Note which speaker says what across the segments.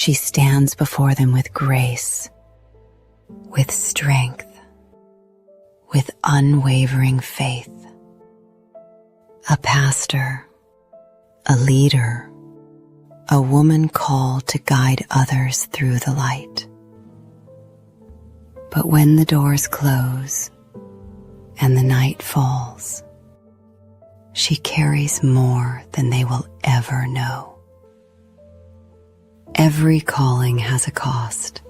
Speaker 1: She stands before them with grace, with strength, with unwavering faith. A pastor, a leader, a woman called to guide others through the light. But when the doors close and the night falls, she carries more than they will ever know. Every calling has a cost,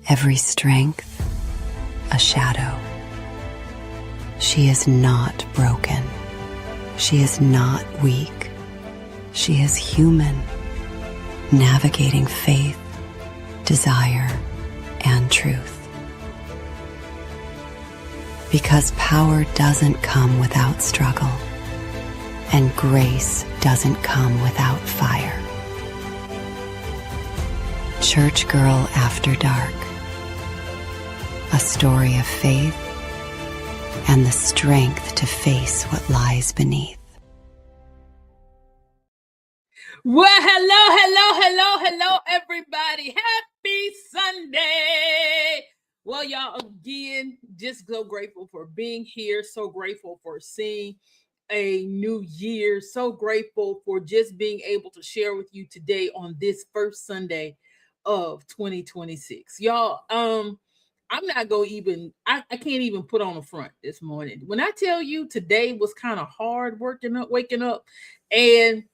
Speaker 1: every strength a shadow. She is not broken. She is not weak. She is human, navigating faith, desire, and truth. Because power doesn't come without struggle, and grace doesn't come without fire. Church Girl After Dark, a story of faith and the strength to face what lies beneath.
Speaker 2: Well, hello, everybody. Happy Sunday. Well, y'all, again, just so grateful for being here. So grateful for seeing a new year. So grateful for just being able to share with you today on this first Sunday of 2026. Y'all, I'm not going to even, I can't even put on a front this morning. When I tell you today was kind of hard waking up, and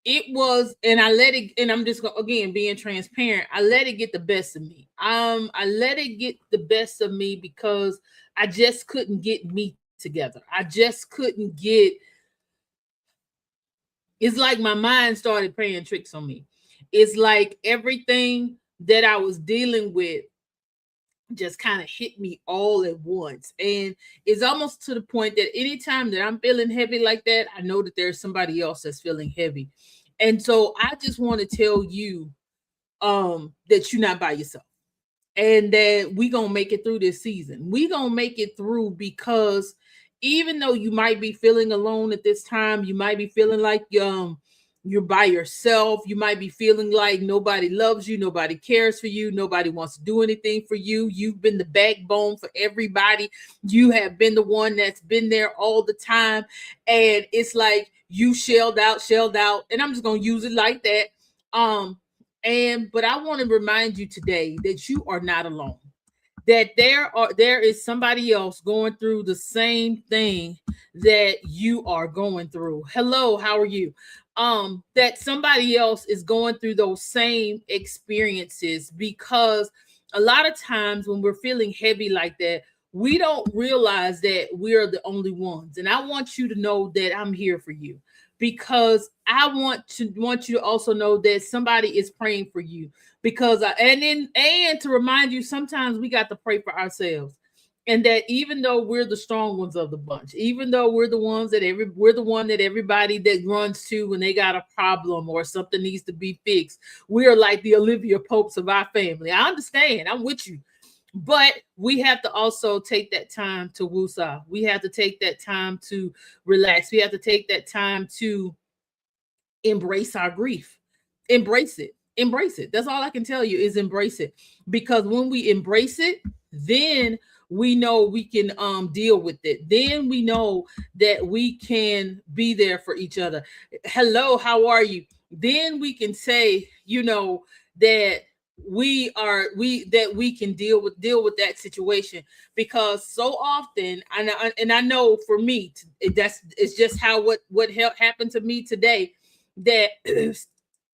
Speaker 2: it was, and I let it, and I'm just again being transparent. I let it get the best of me. I let it get the best of me because I just couldn't get me together. I just couldn't get. It's like my mind started playing tricks on me. It's like everything that I was dealing with just kind of hit me all at once. And it's almost to the point that anytime that I'm feeling heavy like that, I know that there's somebody else that's feeling heavy. And so I just want to tell you that you're not by yourself, and that we're going to make it through this season. We're going to make it through, because even though you might be feeling alone at this time, you might be feeling like you're by yourself. You might be feeling like nobody loves you, nobody cares for you, nobody wants to do anything for you. You've been the backbone for everybody. You have been the one that's been there all the time. And it's like you shelled out, and I'm just going to use it like that. But I want to remind you today that you are not alone. That there is somebody else going through the same thing that you are going through. Hello, how are you? That somebody else is going through those same experiences, because a lot of times when we're feeling heavy like that, we don't realize that we're the only ones. And I want you to know that I'm here for you, because I want you to also know that somebody is praying for you. Because and to remind you, sometimes we got to pray for ourselves. And that even though we're the strong ones of the bunch, even though we're the ones that we're the one that everybody that runs to when they got a problem or something needs to be fixed, we're like the Olivia Popes of our family. I understand, I'm with you. But we have to also take that time to woosah. We have to take that time to relax. We have to take that time to embrace our grief. Embrace it. That's all I can tell you, is embrace it. Because when we embrace it, then we know we can deal with it. Then we know that we can be there for each other. Hello, how are you? Then we can say, that we can deal with that situation. Because so often, and I know for me, it's just how what happened to me today, that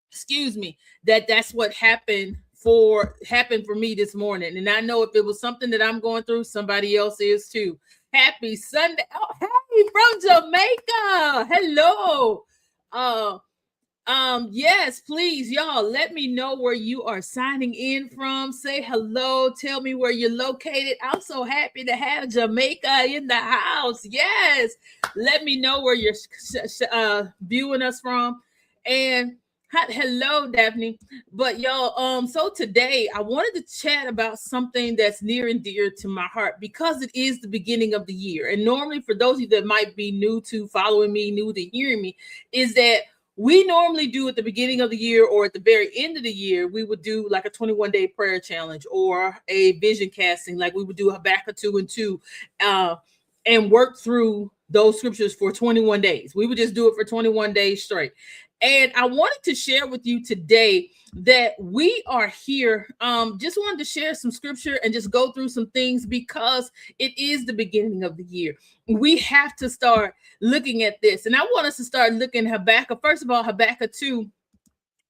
Speaker 2: excuse me, that's what happened for me this morning. And I know if it was something that I'm going through, somebody else is too. Happy Sunday. Oh, hey, from Jamaica. Hello. Yes, please, y'all, let me know where you are signing in from. Say hello. Tell me where you're located. I'm so happy to have Jamaica in the house. Yes. Let me know where you're viewing us from. And hello, Daphne. But y'all, so today I wanted to chat about something that's near and dear to my heart, because it is the beginning of the year. And normally, for those of you that might be new to following me, new to hearing me, is that we normally do at the beginning of the year or at the very end of the year, we would do like a 21-day prayer challenge or a vision casting, like we would do Habakkuk 2 and 2, and work through those scriptures for 21 days. We would just do it for 21 days straight. And I wanted to share with you today that we are here. Just wanted to share some scripture and just go through some things because it is the beginning of the year. We have to start looking at this. And I want us to start looking at Habakkuk. First of all, Habakkuk 2,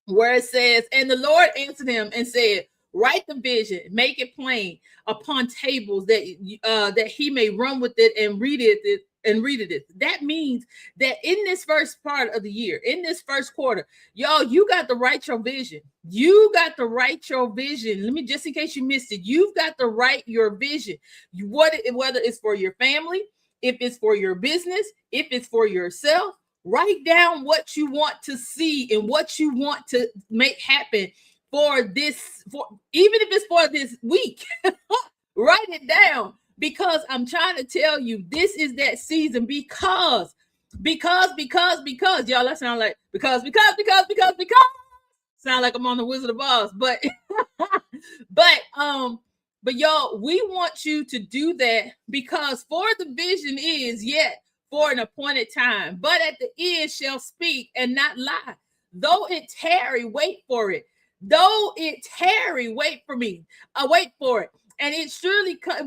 Speaker 2: where it says, and the Lord answered him and said, write the vision, make it plain upon tables that he may run with it and read it. That means that in this first part of the year, in this first quarter, y'all, you got to write your vision. You got to write your vision. Let me, just in case you missed it, you've got to write your vision. Whether it's for your family, if it's for your business, if it's for yourself, write down what you want to see and what you want to make happen for this, even if it's for this week. Write it down. Because I'm trying to tell you, this is that season because y'all, that sound like because sound like I'm on the Wizard of Oz, but y'all, we want you to do that because for the vision is yet for an appointed time, but at the end shall speak and not lie. Though it tarry, wait for it. Though it tarry, wait for me. Wait for it. And it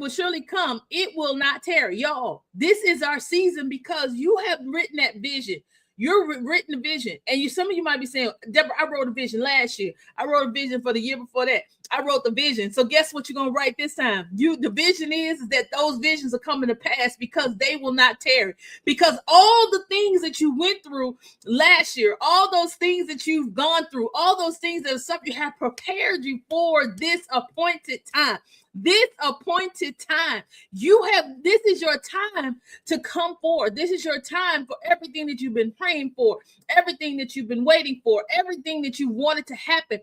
Speaker 2: will surely come. It will not tarry. Y'all, this is our season because you have written that vision. You're written a vision. And some of you might be saying, Deborah, I wrote a vision last year. I wrote a vision for the year before that. I wrote the vision. So guess what you're going to write this time? The vision is that those visions are coming to pass because they will not tarry. Because all the things that you went through last year, all those things that you've gone through, all those things that something have prepared you for this appointed time. This appointed time, this is your time to come forward. This is your time for everything that you've been praying for, everything that you've been waiting for, everything that you wanted to happen.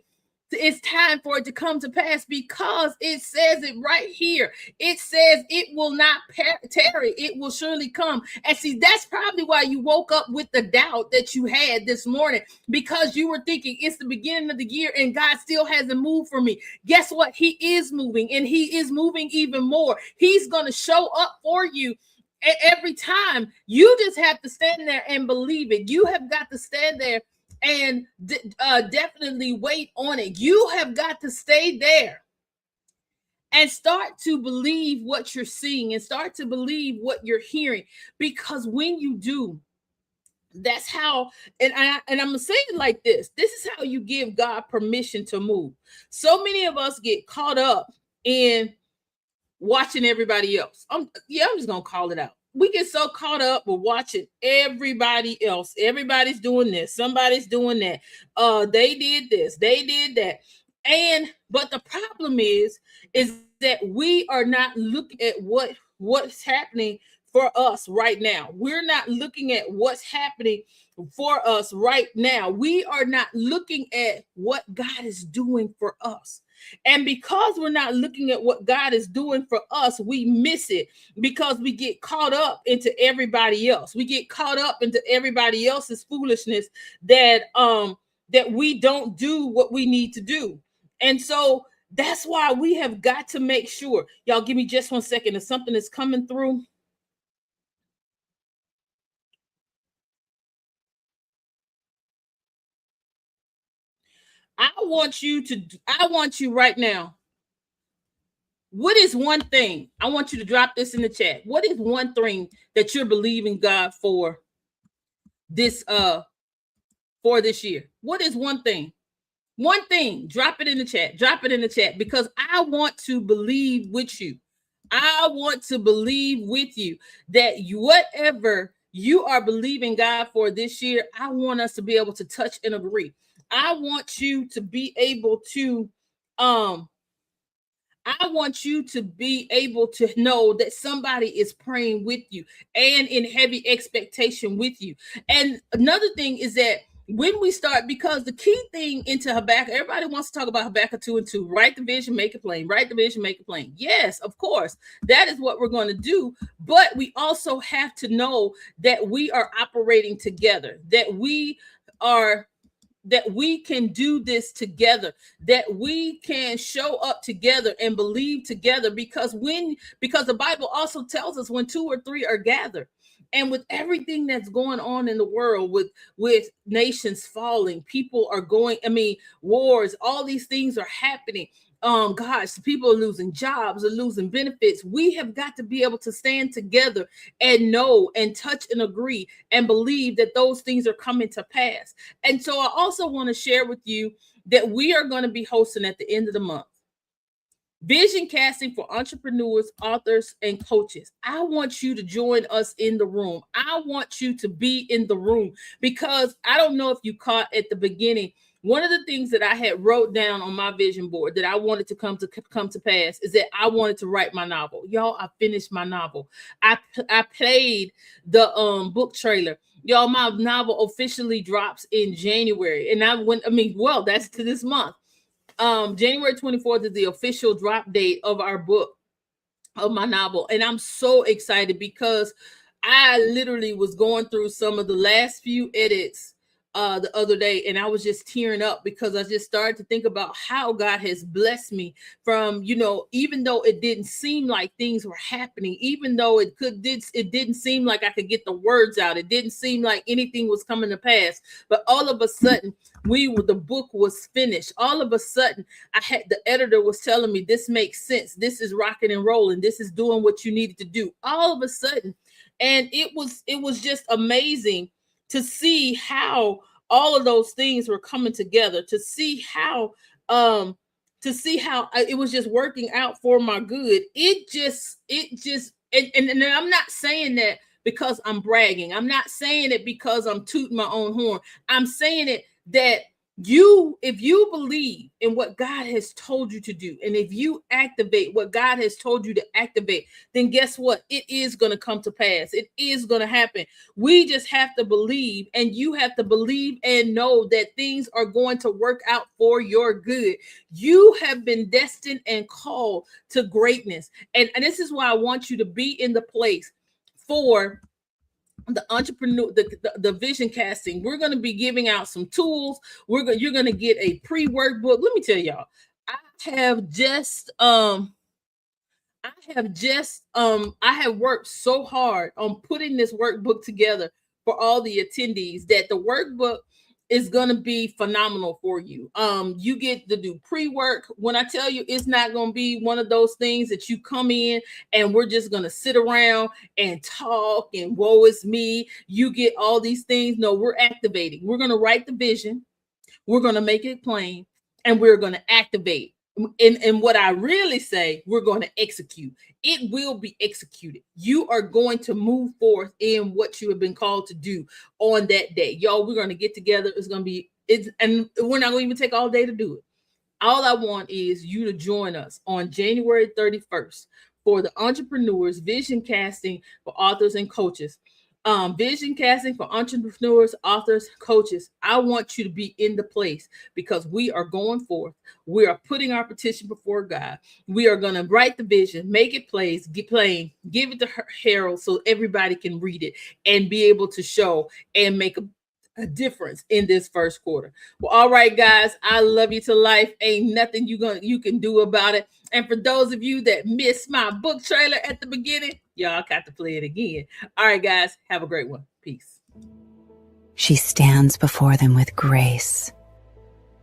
Speaker 2: It's time for it to come to pass because it says it right here. It says it will not tarry. It will surely come. And see, that's probably why you woke up with the doubt that you had this morning, because you were thinking it's the beginning of the year and God still hasn't moved for me. Guess what? He is moving, and he is moving even more. He's going to show up for you every time. You just have to stand there and believe it. You have got to stand there and definitely wait on it. You have got to stay there and start to believe what you're seeing and start to believe what you're hearing, because when you do, that's how, and I'm gonna say it like this is how you give God permission to move. So many of us get caught up in watching everybody else. I'm just gonna call it out. We get so caught up with watching everybody else. Everybody's doing this. Somebody's doing that. They did this. They did that. But the problem is that we are not looking at what's happening for us right now. We're not looking at what's happening for us right now. We are not looking at what God is doing for us. And because we're not looking at what God is doing for us, we miss it because we get caught up into everybody else. We get caught up into everybody else's foolishness that we don't do what we need to do. And so that's why we have got to make sure. Y'all give me just 1 second. If something is coming through. I want you right now. What is one thing? I want you to drop this in the chat. What is one thing that you're believing God for this year? What is one thing? One thing. Drop it in the chat. Drop it in the chat, because I want to believe with you. I want to believe with you that whatever you are believing God for this year, I want us to be able to touch and agree. I want you to be able to know that somebody is praying with you and in heavy expectation with you. And another thing is that when we start, because the key thing into Habakkuk, everybody wants to talk about Habakkuk 2 and 2, write the vision, make it plain, write the vision, make it plain. Yes, of course, that is what we're going to do. But we also have to know that we are operating together, that we we can do this together, that we can show up together and believe together, because the Bible also tells us when 2 or 3 are gathered. And with everything that's going on in the world, with nations falling, people are going, wars, all these things are happening. Gosh, people are losing jobs, are losing benefits. We have got to be able to stand together and know and touch and agree and believe that those things are coming to pass. And so I also want to share with you that we are going to be hosting at the end of the month vision casting for entrepreneurs, authors, and coaches. I want you to join us in the room. I want you to be in the room, because I don't know if you caught at the beginning, one of the things that I had wrote down on my vision board that I wanted to come to pass is that I wanted to write my novel. Y'all, I finished my novel. I played the book trailer. Y'all, my novel officially drops in January. And that's to this month. January 24th is the official drop date of our book, of my novel. And I'm so excited because I literally was going through some of the last few edits the other day, and I was just tearing up because I just started to think about how God has blessed me from, even though it didn't seem like things were happening, even though it didn't seem like I could get the words out. It didn't seem like anything was coming to pass, but all of a sudden the book was finished. All of a sudden the editor was telling me, this makes sense. This is rocking and rolling. This is doing what you needed to do. All of a sudden. And it was just amazing to see how all of those things were coming together, to see how it was just working out for my good. And I'm not saying that because I'm bragging. I'm not saying it because I'm tooting my own horn. I'm saying it that if you believe in what God has told you to do, and if you activate what God has told you to activate, then guess what? It is going to come to pass. It is going to happen. We just have to believe, and you have to believe and know that things are going to work out for your good. You have been destined and called to greatness. And this is why I want you to be in the place for the entrepreneur, the vision casting. We're going to be giving out some tools. You're going to get a pre-workbook. Let me tell y'all, I have worked so hard on putting this workbook together for all the attendees that the workbook is going to be phenomenal for you. You get to do pre-work. When I tell you, it's not going to be one of those things that you come in and we're just going to sit around and talk and woe is me. You get all these things. No, we're activating. We're going to write the vision. We're going to make it plain, and we're going to activate. And what I really say, we're going to execute. It will be executed. You are going to move forth in what you have been called to do on that day. Y'all, we're going to get together. And we're not going to even take all day to do it. All I want is you to join us on January 31st for the Entrepreneurs Vision Casting for Authors and Coaches. Vision casting for entrepreneurs, authors, coaches. I want you to be in the place, because we are going forth. We are putting our petition before God. We are going to write the vision, make it plain, give it to Harold so everybody can read it and be able to show and make a difference in this first quarter. Well, all right, guys, I love you to life. Ain't nothing you can do about it. And for those of you that missed my book trailer at the beginning, y'all got to play it again. All right, guys, have a great one. Peace.
Speaker 1: She stands before them with grace,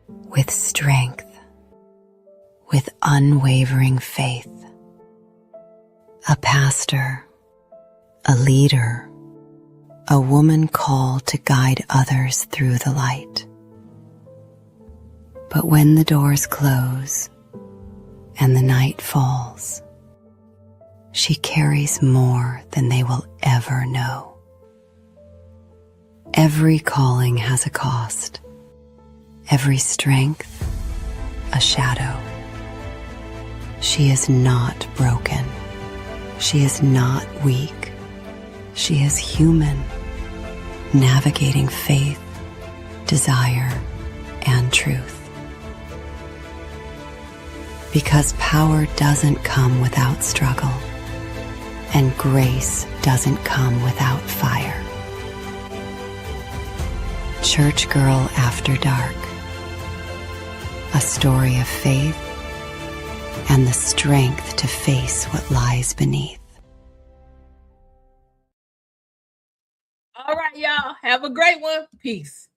Speaker 1: with strength, with unwavering faith. A pastor, a leader, a woman called to guide others through the light. But when the doors close and the night falls, she carries more than they will ever know. Every calling has a cost, every strength a shadow. She is not broken. She is not weak. She is human, navigating faith, desire, and truth. Because power doesn't come without struggle, and grace doesn't come without fire. Church Girl After Dark. A story of faith and the strength to face what lies beneath.
Speaker 2: All right, y'all. Have a great one. Peace.